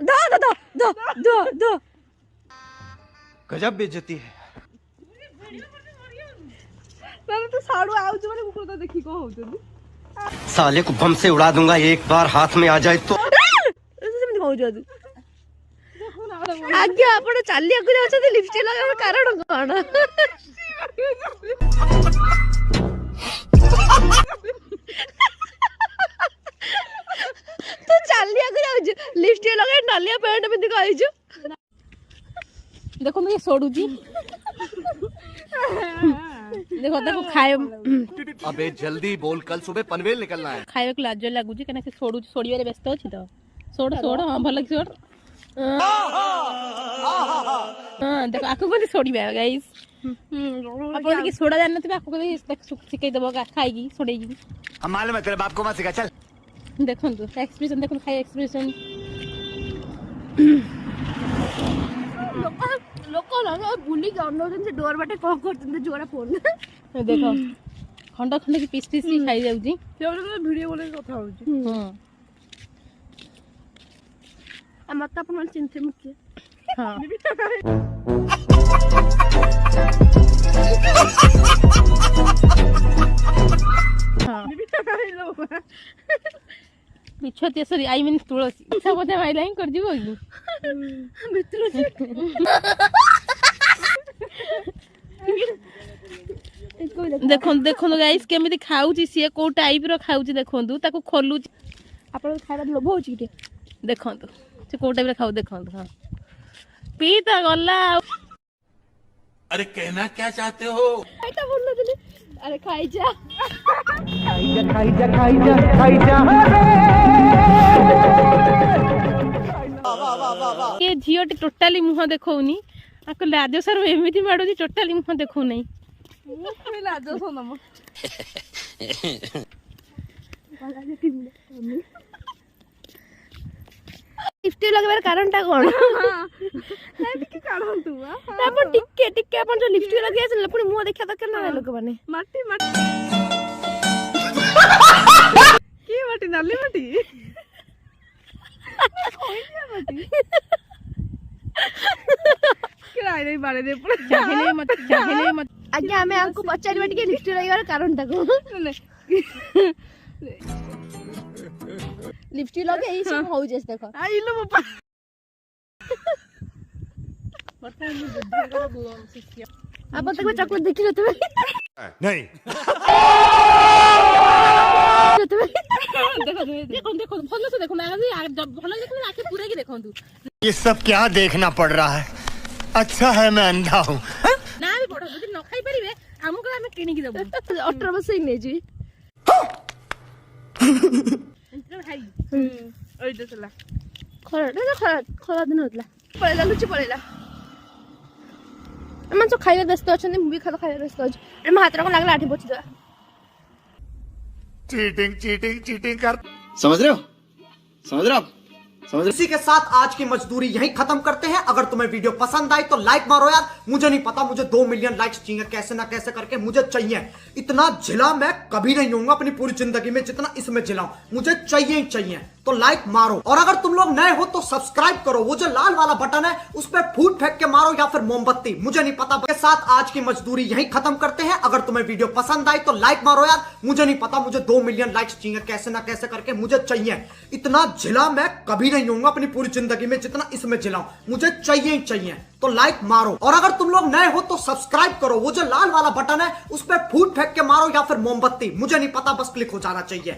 दो दो दो दो दो दो गजब बेइज्जती है। तू साड़ू आउछ माने कुकुर तो देखि को होउछ साले को बम से उड़ा दूंगा एक बार हाथ में आ जाए तो। ସେମିତି କହୁଛୁ ତୁ ଆଜ୍ଞା ଆପଣ ଚାଲିବାକୁ ଯାଉଛନ୍ତି ଲିପଷ୍ଟିକ୍ ଲଗାଇବାର କାରଣ କଣ? ତୁ ଚାଲିବାକୁ ଯାଉଛୁ ଲିପଷ୍ଟିକ୍ ଲଗାଇ ନାଲିଆ ପ୍ୟାଣ୍ଟ ପିନ୍ଧି କହିଛୁ ଦେଖନ୍ତୁ ଇଏ ସୋଡୁଛି देखो देखो खाए अबे जल्दी बोल, कल सुबह पनवेल निकलना है। खाए को लाज लागुची कना से सोड़िबारे व्यस्त अछि तो सोड़ हां भल कि सोड़ हां देखो आको कोली सोड़िबा गाइस अपन की सोड़ा जान नथिबा आको कोली सिखाई देबो खाइगी सोड़ेगी। हम मालूम है तेरे बाप को मत सिखा, चल। देखो तो एक्सप्रेशन देखो खाए एक्सप्रेशन लोक लगा बुली गनोजन से डोर बाटे को करतन जोरा फोन देखो खंड खंड की पीस पीस खाई जाउची से वीडियो बोले कथा होउची हां आ मत अपन मन चिंते मुके हां हां बिछते सॉरी आई मीन तुलसी सब बोते माइला ही कर दिबो कि भितरो देखो देखो गाइस केमिति खाउची सी को टाइप रो खाउची देखंतु ताको खोलुची आपण खाइबा लोभ होची कि देखंतु से को टाइप रो खाउ देखंतु हां पीता गल्ला। अरे कहना क्या चाहते हो? खाइता बोल देली अरे खाइ जा ये झियोटी टोटाली मुह देखौनी आको लाजो सर एमिति माडुची टोटाली मुह देखौ नै लाजो सो नम लिपस्टिक लगवार कारणटा कोन टिके काढन तू अपन टिके टिके अपन जो लिपस्टिक लगे आछन पुनी मुह देखा दरकार ना लोक माने माटी माटी की माटी नाली माटी कोइया माटी किराय नहीं बारे दे पूरा चाहेले मत आज्ञा हमें आपको पचारी बाटी के लिपस्टिक लगार कारणटा को लिपस्टिक लगे ई सब हो जेस देखो आ इलो मपा बता मैं बुद्धि कर बुआ सिस्टिया अब तक मैं चॉकलेट देखि रहते नहीं। देखो देखो देखो भलो से देखो ना भलो देखो ना आके पूरा की देखो तू ये सब क्या देखना पड़ रहा है? अच्छा है मैं अंधा हूँ। ना भी पड़ो যদি ন খাই পারিবে আমको আমি কিনি কি দেব 18 वर्ष ही नै जी इंटर भाई ओइ देसला खरा दिन होतला पळेला लुची पळेला अमन सो खाइले व्यस्त अछन मुभी खाता खाइले व्यस्त अछ ए हातरा को लागला आठी पोछि दो चीटिंग चीटिंग चीटिंग कर समझ रहे हो? समझ रहे हो आप? इसी के साथ आज की मजदूरी यहीं खत्म करते हैं। अगर तुम्हें वीडियो पसंद आई तो लाइक मारो यार। मुझे नहीं पता, मुझे 2 मिलियन लाइक्स चाहिए, कैसे ना कैसे करके मुझे चाहिए। इतना झिला मैं कभी नहीं होऊंगा अपनी पूरी जिंदगी में जितना इसमें झिलाऊं, मुझे चाहिए ही चाहिए। तो लाइक मारो और अगर तुम लोग नए हो तो सब्सक्राइब करो। वो जो लाल वाला बटन है उस पर फूट फेंक के मारो या फिर मोमबत्ती, मुझे नहीं पता। के साथ आज की मजदूरी यहीं खत्म करते हैं। अगर तुम्हें वीडियो पसंद आई तो लाइक मारो यार। मुझे नहीं पता, मुझे 2 मिलियन लाइक्स चाहिए, कैसे ना कैसे करके मुझे चाहिए। इतना झिला मैं कभी नहीं होऊंगा अपनी पूरी जिंदगी में जितना इसमें झिलाऊं, मुझे चाहिए ही चाहिए। तो लाइक मारो और अगर तुम लोग नए हो तो सब्सक्राइब करो। वो जो लाल वाला बटन है उस पर फूट फेंक के मारो या फिर मोमबत्ती, मुझे नहीं पता, बस क्लिक हो जाना चाहिए।